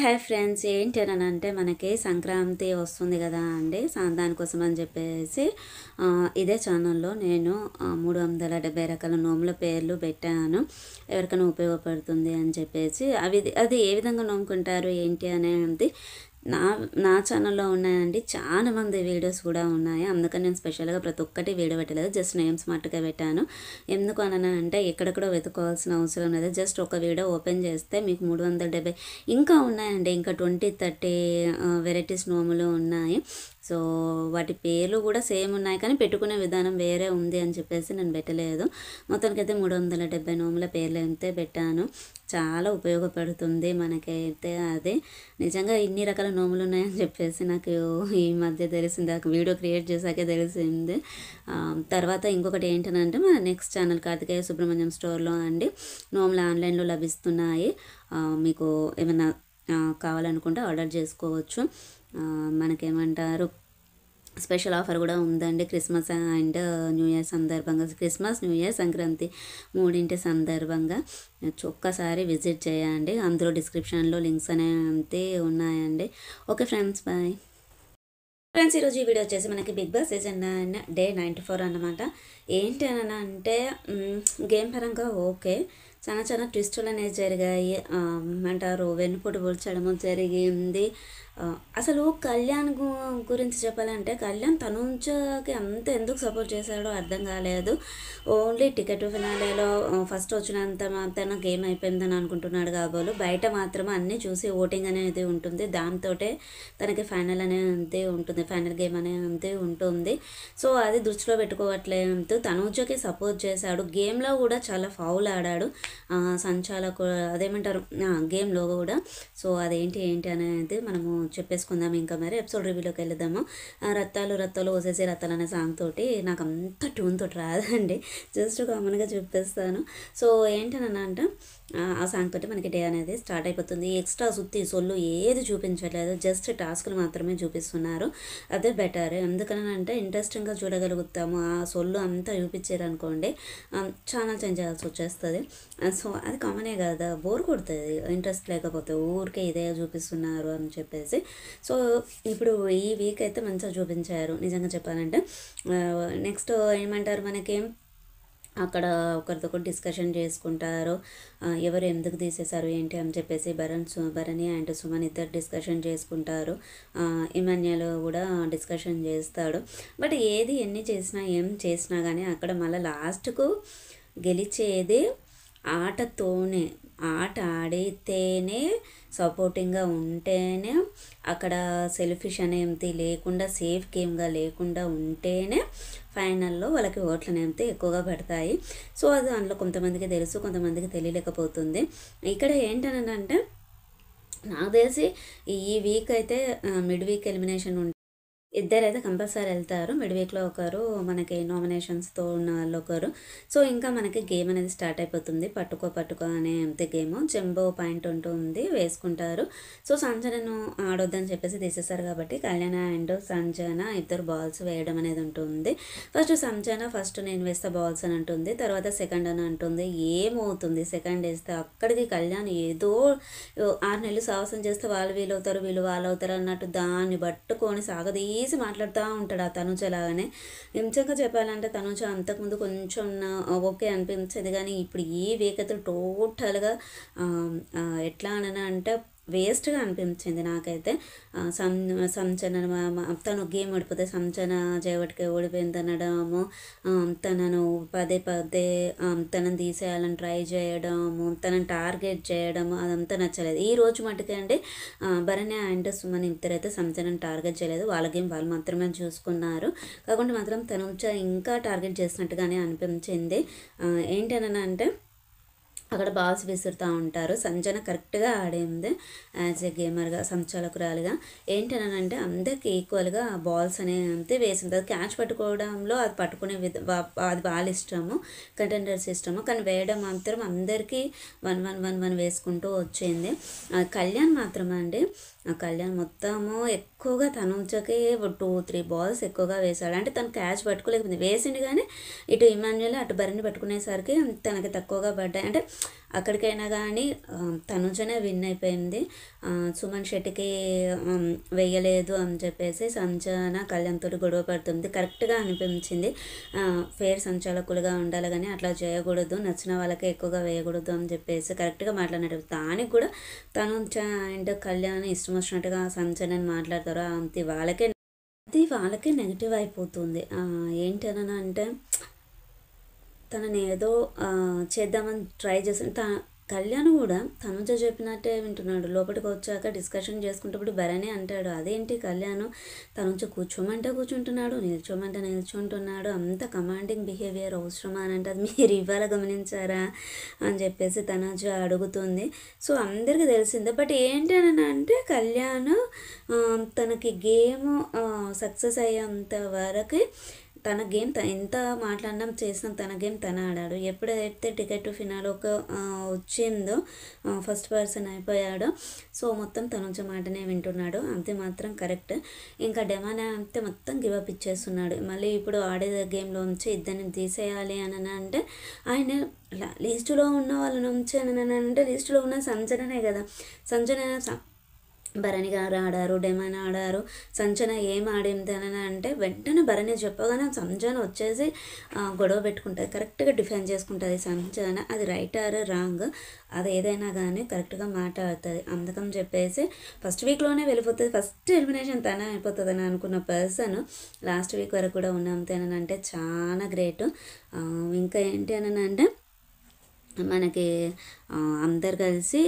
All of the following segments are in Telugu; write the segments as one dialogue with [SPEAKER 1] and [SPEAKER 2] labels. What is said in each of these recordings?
[SPEAKER 1] హాయ్ ఫ్రెండ్స్, ఏంటనంటే మనకి సంక్రాంతి వస్తుంది కదా అండి. దానికోసం అని చెప్పేసి ఇదే ఛానల్లో నేను 370 రకాల నోముల పేర్లు పెట్టాను. ఎవరికైనా ఉపయోగపడుతుంది అని చెప్పేసి అది ఏ విధంగా నోముకుంటారు ఏంటి అనేది నా నా ఛానల్లో ఉన్నాయండి. చాలా మంది వీడియోస్ కూడా ఉన్నాయి. అందుకని నేను స్పెషల్గా ప్రతి ఒక్కటి వీడియో పెట్టలేదు, జస్ట్ నేమ్స్ మట్టుగా పెట్టాను. ఎందుకు అంటే ఎక్కడెక్కడో వెతుకోవాల్సిన అవసరం లేదు. జస్ట్ ఒక వీడియో ఓపెన్ చేస్తే మీకు 370 ఇంకా ఉన్నాయండి. ఇంకా 20-30 వెరైటీస్ నోములు ఉన్నాయి. సో వాటి పేర్లు కూడా సేమ్ ఉన్నాయి, కానీ పెట్టుకునే విధానం వేరే ఉంది అని చెప్పేసి నేను పెట్టలేదు. మొత్తానికైతే 370 నోముల పేర్లు అయితే పెట్టాను. చాలా ఉపయోగపడుతుంది మనకైతే. అది నిజంగా ఇన్ని రకాల నోములు ఉన్నాయని చెప్పేసి నాకు ఈ మధ్య తెలిసింది, ఆ వీడియో క్రియేట్ చేశాకే తెలిసింది. తర్వాత ఇంకొకటి ఏంటంటే మన నెక్స్ట్ ఛానల్ కార్తికేయ సుబ్రహ్మణ్యం స్టోర్లో అండి నోములు ఆన్లైన్లో లభిస్తున్నాయి. మీకు ఏమైనా కావాలనుకుంటే ఆర్డర్ చేసుకోవచ్చు. మనకేమంటారు, స్పెషల్ ఆఫర్ కూడా ఉందండి. క్రిస్మస్ అండ్ న్యూ ఇయర్ సందర్భంగా, క్రిస్మస్, న్యూ ఇయర్, సంక్రాంతి మూడింటి సందర్భంగా ఒక్కసారి విజిట్ చేయండి. అందులో డిస్క్రిప్షన్లో లింక్స్ అనేవి ఉన్నాయండి. Okay friends, bye friends. ఈరోజు ఈ వీడియో వచ్చేసి మనకి బిగ్ బాస్ సీజన్ 9 డే 94 అన్నమాట. ఏంటి అని అంటే గేమ్ పరంగా ఓకే, చాలా ట్విస్టులు అనేవి జరిగాయి. అంటారు వెన్నుపోటు పొడిచడము జరిగింది. అసలు కళ్యాణ్ గురించి చెప్పాలంటే కళ్యాణ్ తనుజకి అంత ఎందుకు సపోర్ట్ చేశాడో అర్థం కాలేదు. ఓన్లీ టికెట్ ఫినాలేలో ఫస్ట్ వచ్చినంత మాత్రాన గేమ్ అయిపోయిందని అనుకుంటున్నాడు కాబోలు. బయట మాత్రం అన్నీ చూసి ఓటింగ్ అనేది ఉంటుంది, దాంతో తనకి ఫైనల్ అనేది ఉంటుంది, ఫైనల్ గేమ్ అనేది ఉంటుంది. సో అది దృష్టిలో పెట్టుకోవట్లేదు. తనుజకి సపోర్ట్ చేశాడు. గేమ్లో కూడా చాలా ఫౌల్ ఆడాడు సంచాలకు, అదేమంటారు గేమ్లో కూడా. సో అదేంటి అనేది మనము చెప్పేసుకుందాం. ఇంకా మరి ఎపిసోడ్ రివ్యూలోకి వెళ్దాము. రత్తాలు ఓసేసి రత్తాలు అనే సాంగ్ తోటి నాకు అంత ట్యూన్ తోటి రాదండి, జస్ట్ కామన్గా చెప్పేస్తాను. సో ఏంటనంటే ఆ సాంగ్ తోటి మనకి డే అనేది స్టార్ట్ అయిపోతుంది. ఎక్స్ట్రా సుత్తి సొల్లు ఏది చూపించట్లేదు, జస్ట్ టాస్క్లు మాత్రమే చూపిస్తున్నారు. అదే బెటర్. ఎందుకని అంటే ఇంట్రెస్టింగ్గా చూడగలుగుతాము. ఆ సొల్లు అంతా చూపించారు అనుకోండి, ఛానల్ చేంజ్ చేయాల్సి వచ్చేస్తుంది. సో అది కామనే కదా, బోర్ కొడుతుంది ఇంట్రెస్ట్ లేకపోతే. ఊరికే ఇదే చూపిస్తున్నారు అని చెప్పేసి. సో ఇప్పుడు ఈ వీక్ అయితే మంచిగా చూపించారు నిజంగా చెప్పాలంటే. నెక్స్ట్ ఏమంటారు, మనకి అక్కడ ఒకటి డిస్కషన్ చేసుకుంటారు. ఎవరు ఎందుకు తీసేశారు ఏంటి అని చెప్పేసి భరణి అండ్ సుమన్ ఇద్దరు డిస్కషన్ చేసుకుంటారు. ఇమాన్యుల్ కూడా డిస్కషన్ చేస్తాడు. బట్ ఎన్ని చేసినా ఏం చేసినా కానీ అక్కడ మళ్ళీ లాస్ట్కు గెలిచేది ఆటతోనే. ఆట ఆడితేనే, సపోర్టింగ్గా ఉంటేనే, అక్కడ సెల్ఫిష్ అనేది లేకుండా, సేఫ్ గేమ్గా లేకుండా ఉంటేనే ఫైనల్లో వాళ్ళకి ఓట్లు అనేవి ఎక్కువగా పడతాయి. సో అది అందులో కొంతమందికి తెలుసు, కొంతమందికి తెలియలేకపోతుంది. ఇక్కడ ఏంటనంటే నాకు తెలిసి ఈ వీక్ అయితే మిడ్ వీక్ ఎలిమినేషన్ ఇద్దరైతే కంపల్సరీ వెళ్తారు. మిడ్ వీక్లో ఒకరు, మనకి నామినేషన్స్తో ఉన్న వాళ్ళు ఒకరు. సో ఇంకా మనకి గేమ్ అనేది స్టార్ట్ అయిపోతుంది. పట్టుకో అనే అంతే గేమ్. జంబో పాయింట్ ఉంటుంది, వేసుకుంటారు. సో సంజనను ఆడొద్దని చెప్పేసి తీసేశారు కాబట్టి కళ్యాణ అండ్ సంజన ఇద్దరు బాల్స్ వేయడం అనేది ఉంటుంది. సంజన ఫస్ట్ నేను వేస్తా బాల్స్ అని అంటుంది, తర్వాత సెకండ్ అని అంటుంది. ఏమవుతుంది సెకండ్ వేస్తే? అక్కడికి కళ్యాణ్ ఏదో 6 నెలలు సాహసం చేస్తే వాళ్ళు వీళ్ళు వాళ్ళు అవుతారు అన్నట్టు దాన్ని పట్టుకొని సాగదీసి మాట్లాడుతూ ఉంటాడు. ఆ తనుజ లాగానే. నిజంగా చెప్పాలంటే తనుజ అంతకుముందు కొంచెం ఓకే అనిపించేది, కానీ ఇప్పుడు ఈ వేకతలు టోటల్గా ఎట్లా అంటే వేస్ట్గా అనిపించింది నాకైతే. సంచన తను గేమ్ ఓడిపోతే సంచన జయవటికి ఓడిపోయింది అనడము, తనను పదే తనని తీసేయాలని ట్రై చేయడము, తనని టార్గెట్ చేయడము, అదంతా నచ్చలేదు. ఈ రోజు మటుకే అంటే భరణి అండ్ సుమన్ ఇద్దరైతే సంచనని టార్గెట్ చేయలేదు. వాళ్ళ గేమ్ వాళ్ళు మాత్రమే చూసుకున్నారు. కాకుండా మాత్రం తను ఇంకా టార్గెట్ చేసినట్టుగానే అనిపించింది. ఏంటనంటే అక్కడ బాల్స్ విసురుతూ ఉంటారు. సంజన కరెక్ట్గా ఆడింది యాజ్ ఎ గేమర్గా, సంచాలకురాలుగా. ఏంటనంటే అందరికి ఈక్వల్గా బాల్స్ అనేది వేసింది. అది క్యాచ్ పట్టుకోవడంలో అది పట్టుకునే అది వాళ్ళ ఇష్టము, కంటెండర్స్ ఇష్టము, కానీ వేయడం మాత్రం అందరికీ 1-1-1-1 వేసుకుంటూ వచ్చింది. కళ్యాణ్ మాత్రం అండి, కళ్యాణ్ మొత్తము ఎక్కువగా తనుజకి 2-3 బాల్స్ ఎక్కువగా వేశాడు. అంటే తను క్యాచ్ పట్టుకోలేకపోయింది, వేసిండు కానీ ఇటు ఇమాన్యుల్ అటు భరణి పట్టుకునేసరికి తనకి తక్కువగా పడ్డాయి. అంటే అక్కడికైనా కానీ తనుజనే విన్ అయిపోయింది. సుమన్ శెట్టికి వేయలేదు అని చెప్పేసి సంజన కళ్యాణ్తో గొడవ పడుతుంది. కరెక్ట్గా అనిపించింది, ఫేర్ సంచాలకులుగా ఉండాలి కానీ అట్లా చేయకూడదు, నచ్చిన వాళ్ళకి ఎక్కువగా వేయకూడదు అని చెప్పేసి కరెక్ట్గా మాట్లాడినాడు. దానికి కూడా తనుజ అండ్ కళ్యాణ్ ఇష్టం వచ్చినట్టుగా సంజనని మాట్లాడతారు. వాళ్ళకే నెగిటివ్ అయిపోతుంది. ఏంటని అంటే తనని ఏదో చేద్దామని ట్రై చేసి కళ్యాణ్ కూడా తనుజ చెప్పినట్టే వింటున్నాడు. లోపలికి వచ్చాక డిస్కషన్ చేసుకుంటప్పుడు భరణి అంటాడు, అదేంటి కళ్యాణ్ తనుజ కూర్చోమంటే కూర్చుంటున్నాడు, నిల్చోమంటే నిల్చుంటున్నాడు, అంత కమాండింగ్ బిహేవియర్ అవసరమా అని అంటే అది మీరు ఇవాళ గమనించారా అని చెప్పేసి తనుజ అడుగుతుంది. సో అందరికీ తెలిసిందే. బట్ ఏంటి అని అంటే కళ్యాణ్ తనకి గేమ్ సక్సెస్ అయ్యేంత వరకు తన గేమ్ ఎంత మాట్లాడినా చేసినా తన గేమ్ తన ఆడాడు. ఎప్పుడైతే టికెట్ టు ఫినాలోకి వచ్చిందో ఫస్ట్ పర్సన్ అయిపోయాడో సో మొత్తం తనుజ మాటనే వింటున్నాడు. అంతే మాత్రం కరెక్ట్. ఇంకా డెమానే అంతే మొత్తం గివప్ ఇచ్చేస్తున్నాడు. మళ్ళీ ఇప్పుడు ఆడే గేమ్లో నుంచి ఇద్దరిని తీసేయాలి అని అంటే ఆయన లిస్టులో ఉన్న వాళ్ళ నుంచి అని అంటే లిస్టులో ఉన్న సంజననే కదా. సంజన భరణి గారు ఆడారు, డెమాన్ ఆడారు, సంజన ఏం ఆడింది అని అంటే వెంటనే భరణి చెప్పగానే సంజన వచ్చేసి గొడవ పెట్టుకుంటుంది, కరెక్ట్గా డిఫెండ్ చేసుకుంటుంది సంజన. అది రైట్ ఆర్ రాంగ్ అది ఏదైనా కానీ కరెక్ట్గా మాట్లాడుతుంది. అందుకని చెప్పేసి ఫస్ట్ వీక్లోనే వెళ్ళిపోతుంది, ఫస్ట్ ఎలిమినేషన్ తనే అయిపోతుంది అని అనుకున్న పర్సన్ లాస్ట్ వీక్ వరకు కూడా ఉన్నాంతేనని అంటే చాలా గ్రేట్. ఇంకా ఏంటి అని అంటే మనకి అందరు కలిసి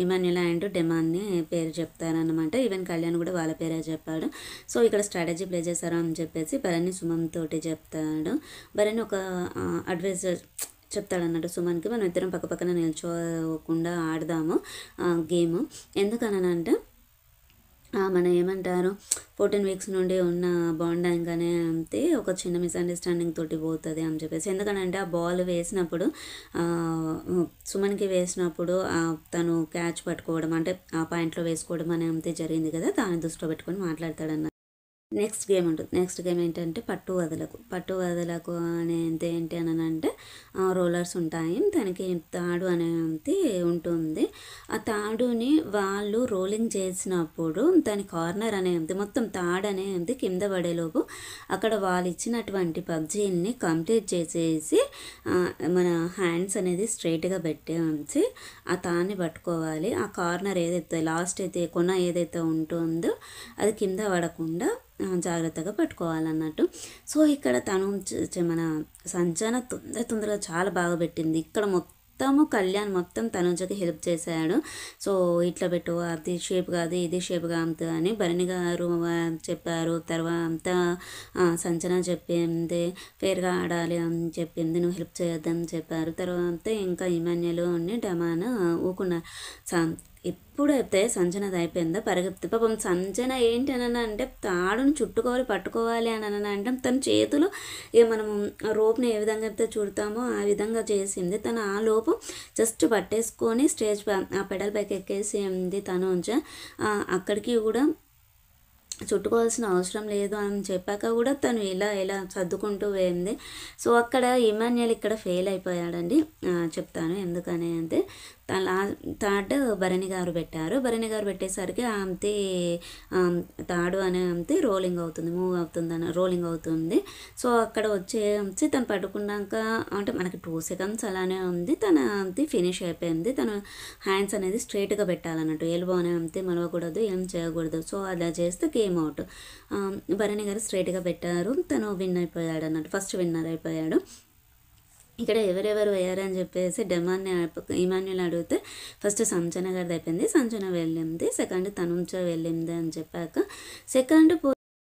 [SPEAKER 1] ఇమాన్యుల్ అండ్ డెమాన్ని పేరు చెప్తారనమాట. ఈవెన్ కళ్యాణ్ కూడా వాళ్ళ పేరే చెప్పాడు. సో ఇక్కడ స్ట్రాటజీ ప్లే చేశారు అని చెప్పేసి భరణి సుమన్ తోటి చెప్తాడు. భరణి ఒక అడ్వైజ్ చెప్తాడన్నట్టు సుమన్కి, మనం ఇద్దరం పక్క పక్కన నిల్చోకుండా ఆడదాము గేమ్. ఎందుకనంటే మనం ఏమంటారు 14 వీక్స్ నుండి ఉన్న బాండింగ్ అనే అంతే ఒక చిన్న మిస్అండర్స్టాండింగ్ తోటి పోతుంది అని చెప్పేసి. ఎందుకంటే ఆ బాల్ వేసినప్పుడు సుమన్కి వేసినప్పుడు తను క్యాచ్ పట్టుకోవడం అంటే ఆ పాయింట్లో వేసుకోవడం అనే అంతే జరిగింది కదా, దాన్ని దృష్టిలో పెట్టుకొని మాట్లాడతాడన్న. నెక్స్ట్ గేమ్ ఉంటుంది. నెక్స్ట్ గేమ్ ఏంటంటే పట్టు వదలకు అనేది ఏంటి అని అంటే రోలర్స్ ఉంటాయి, దానికి తాడు అనేది ఉంటుంది. ఆ తాడుని వాళ్ళు రోలింగ్ చేసినప్పుడు దాని కార్నర్ అనేది మొత్తం తాడు అనేది కింద పడేలోపు అక్కడ వాళ్ళు ఇచ్చినటువంటి పబ్జీని కంప్లీట్ చేసేసి మన హ్యాండ్స్ అనేది స్ట్రైట్గా పెట్టి ఉంచి ఆ తాన్ని పట్టుకోవాలి. ఆ కార్నర్ ఏదైతే లాస్ట్ అయితే కొన ఏదైతే ఉంటుందో అది కింద పడకుండా జాగ్రత్తగా పట్టుకోవాలన్నట్టు. సో ఇక్కడ తను మన సంజన తొందరగా చాలా బాగా పెట్టింది. ఇక్కడ మొత్తము కళ్యాణ్ మొత్తం తనుజకి హెల్ప్ చేశాడు. సో ఇట్లా పెట్టు, అది షేప్ కాదు ఇది షేప్ కాదు అని భరణి గారు చెప్పారు. తర్వాత సంజన చెప్పింది ఫేర్గా ఆడాలి అని చెప్పింది, నువ్వు హెల్ప్ చేయొద్దని చెప్పారు. తర్వాత ఇంకా ఇమాన్యుల్ డెమాన్ ఊకున్నారు. ఎప్పుడైతే సంజనది అయిపోయిందో పరిగెత్తి పాపం సంజన ఏంటి అని అంటే తాడును చుట్టుకోవాలి పట్టుకోవాలి అని అంటే తన చేతులు మనం రోప్ని ఏ విధంగా అయితే చుడతామో ఆ విధంగా చేసింది. తను ఆ లోపు జస్ట్ పట్టేసుకొని స్టేజ్ ఆ పెడల్ పైకి ఎక్కేసింది. తను అక్కడికి కూడా చుట్టుకోవాల్సిన అవసరం లేదు అని చెప్పాక కూడా తను ఇలా సర్దుకుంటూ పోయింది. సో అక్కడ ఇమాన్యుల్ ఇక్కడ ఫెయిల్ అయిపోయాడండి. చెప్తాను ఎందుకని అంటే థర్డ్ భరణి గారు పెట్టారు. భరణి గారు పెట్టేసరికి అంతే తాడు అనే అంతే రోలింగ్ అవుతుంది, మూవ్ అవుతుంది రోలింగ్ అవుతుంది. సో అక్కడ వచ్చి తను పట్టుకున్నాక అంటే మనకి 2 seconds అలానే ఉంది, తన అంతే ఫినిష్ అయిపోయింది. తను హ్యాండ్స్ అనేది స్ట్రైట్గా పెట్టాలన్నట్టు, ఎల్బో అనే అంతే మలవకూడదు, ఏం చేయకూడదు. సో అలా చేస్తే గేమ్ అవుట్. భరణి గారు స్ట్రైట్గా పెట్టారు, తను విన్ అయిపోయాడు అన్నట్టు, ఫస్ట్ విన్నర్ అయిపోయాడు. ఇక్కడ ఎవరెవరు వేయారని చెప్పేసి డెమాన్ని ఇమాన్యుల్ అడిగితే ఫస్ట్ సంజన గారిది అయిపోయింది, సంజన వెళ్ళింది. సెకండ్ తనుజ వెళ్ళింది అని చెప్పాక సెకండ్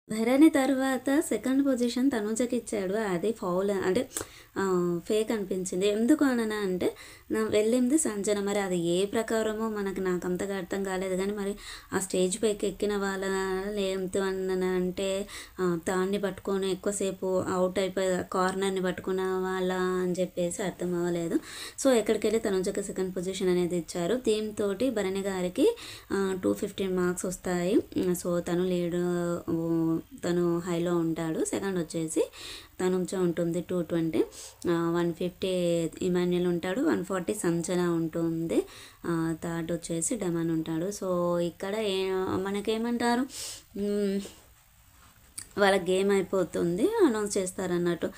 [SPEAKER 1] భరణి తర్వాత సెకండ్ పొజిషన్ తనుజకి ఇచ్చాడు. అది ఫౌల్ అంటే ఫేక్ అనిపించింది. ఎందుకు అననా అంటే నా వెళ్ళింది సంజన, మరి అది ఏ ప్రకారమో నాకు అంతగా అర్థం కాలేదు. కానీ మరి ఆ స్టేజ్ పైకి ఎక్కిన వాళ్ళ లేదు అన్న అంటే తాన్ని పట్టుకొని ఎక్కువసేపు అవుట్ అయిపోయి కార్నర్ని పట్టుకున్న వాళ్ళ అని చెప్పేసి అర్థం అవ్వలేదు. సో ఎక్కడికి వెళ్ళి తనుజకి సెకండ్ పొజిషన్ అనేది ఇచ్చారు. దీంతో భరణి గారికి 215 మార్క్స్ వస్తాయి. సో తను లీడ్ తను హైలో ఉంటాడు. సెకండ్ వచ్చేసి తనుంచ ఉంటుంది 220, 150 ఇమాన్యుయల్ ఉంటాడు, 140 సంచన ఉంటుంది, థర్డ్ వచ్చేసి డమన్ ఉంటాడు. సో ఇక్కడ మనకేమంటారు, వాళ్ళ గేమ్ అయిపోతుంది, అనౌన్స్ చేస్తారన్నట్టు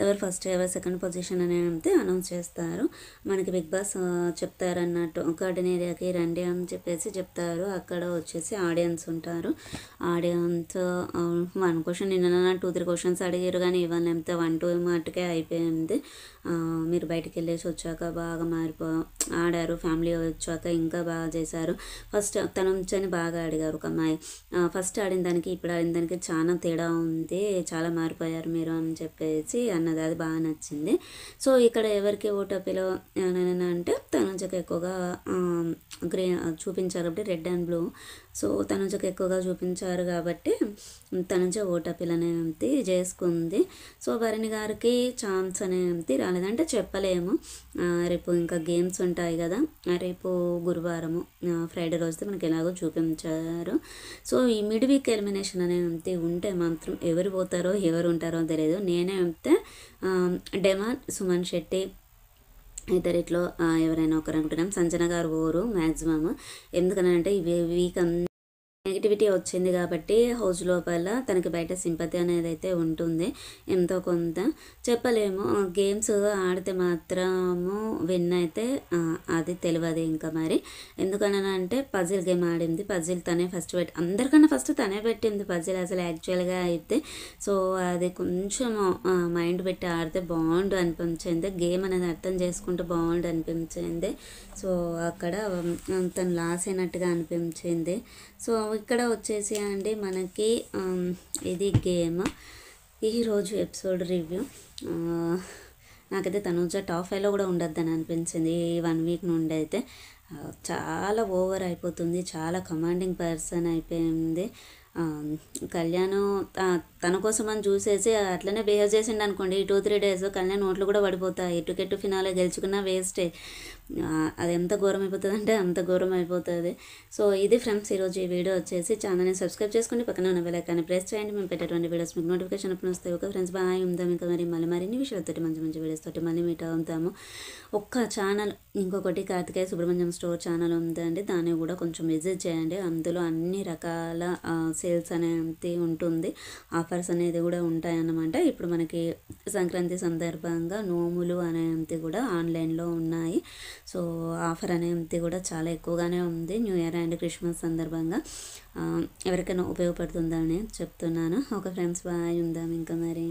[SPEAKER 1] ఎవరు ఫస్ట్ ఎవరు సెకండ్ పొజిషన్ అనేది అనౌన్స్ చేస్తారు. మనకి బిగ్ బాస్ చెప్తారన్నట్టు గార్డెన్ ఏరియాకి రండి అని చెప్పేసి చెప్తారు. అక్కడ వచ్చేసి ఆడియన్స్ ఉంటారు. ఆడియన్స్ 1 క్వశ్చన్ నిన్న 2-3 క్వశ్చన్స్ అడిగారు, కానీ ఇవన్నీ ఎంత 1-2 మటుకే అయిపోయింది. మీరు బయటికి వెళ్ళేసి వచ్చాక బాగా ఆడారు, ఫ్యామిలీ వచ్చాక ఇంకా బాగా చేశారు. ఫస్ట్ తన నుంచని బాగా అడిగారు ఒక అమ్మాయి, ఫస్ట్ ఆడిన దానికి ఇప్పుడు ఆడిన దానికి చాలా తేడా ఉంది, చాలా మారిపోయారు మీరు అని చెప్పేసి అన్నది. అది బాగా నచ్చింది. సో ఇక్కడ ఎవరికి ఓటపిలో అంటే తనుజకు ఎక్కువగా గ్రీన్ చూపించారు కాబట్టి రెడ్ అండ్ బ్లూ. సో తనుజకు ఎక్కువగా చూపించారు కాబట్టి తనుజ ఓటపిల్ అనేది చేసుకుంది. సో భరణి గారికి ఛాన్స్ అనేది రాలేదంటే చెప్పలేము. రేపు ఇంకా గేమ్స్ ఉంటాయి కదా, రేపు గురువారము ఫ్రైడే రోజుతో మనకి ఎలాగో చూపించారు. సో ఈ మిడ్ వీక్ ఎలిమినేషన్ అనేది ఉంటే మాత్రం ఎవరు పోతారో ఎవరు ఉంటారో తెలియదు. నేనే అయితే డెమాన్, సుమన్ శెట్టి ఇద్దరిట్లో ఎవరైనా ఒకరు అనుకుంటున్నాం. సంజన గారు ఓరు మ్యాక్సిమమ్, ఎందుకనంటే వీక్ నెగిటివిటీ వచ్చింది కాబట్టి హౌస్ లోపల తనకి బయట సింపతి అనేది అయితే ఉంటుంది, ఎంతో కొంత చెప్పలేము. గేమ్స్ ఆడితే మాత్రము విన్ అయితే అది తెలియదు ఇంకా మరి. ఎందుకనంటే పజిల్ గేమ్ ఆడింది, పజిల్ తనే ఫస్ట్ అందరికన్నా ఫస్ట్ తనే పెట్టింది పజిల్ అసలు యాక్చువల్గా అయితే. సో అది కొంచెం మైండ్ పెట్టి ఆడితే బాగుండు అనిపించింది, గేమ్ అనేది అర్థం చేసుకుంటే బాగుండు అనిపించింది. సో అక్కడ తను లాస్ అయినట్టుగా అనిపించింది. సో ఇక్కడ వచ్చేసి అండి మనకి ఇది గేమ్. ఈరోజు ఎపిసోడ్ రివ్యూ నాకైతే తనుజ టాప్ 5లో కూడా ఉండొద్దని అనిపించింది. ఈ 1 వీక్ నుండి అయితే చాలా ఓవర్ అయిపోతుంది, చాలా కమాండింగ్ పర్సన్ అయిపోయింది. కళ్యాణ్ తన కోసం అని చూసేసి అట్లనే బిహేవ్ చేసిండు అనుకోండి, ఈ 2-3 డేస్ కళ్యాణ్ నోట్లు కూడా పడిపోతాయి. టికెట్ ఫినాలే గెలుచుకున్నా వేస్టే, అది ఎంత ఘోరం అయిపోతుంది అంటే అంత ఘోరం అయిపోతుంది. సో ఇది ఫ్రెండ్స్ ఈరోజు ఈ వీడియో వచ్చేసి. ఛానల్ని సబ్స్క్రైబ్ చేసుకోండి, పక్కన ఉన్న బెల్ ఐకాన్ని ప్రెస్ చేయండి, మేము పెట్టేటువంటి వీడియోస్ మీకు నోటిఫికేషన్ అప్పుడు వస్తాయి. Okay friends, bye. ఉందాం ఇంకా మరిన్ని విషయాలతోటి మంచి వీడియోస్ తోటి మళ్ళీ మీట్ అవుతాము. ఒక్క ఛానల్ ఇంకొకటి కార్తికేయ సుబ్రహ్మణ్యం స్టోర్ ఛానల్ ఉందండి, దాన్ని కూడా కొంచెం విజిట్ చేయండి. అందులో అన్ని రకాల సేల్స్ అనేది ఉంటుంది, ఆఫర్స్ అనేది కూడా ఉంటాయన్నమాట. ఇప్పుడు మనకి సంక్రాంతి సందర్భంగా నోములు అనేది కూడా ఆన్లైన్లో ఉన్నాయి. సో ఆఫర్ అనేది కూడా చాలా ఎక్కువగానే ఉంది న్యూ ఇయర్ అండ్ క్రిస్మస్ సందర్భంగా. ఎవరికైనా ఉపయోగపడుతుందని చెప్తున్నాను. Okay friends, bye. ఉందాం ఇంకా మరి.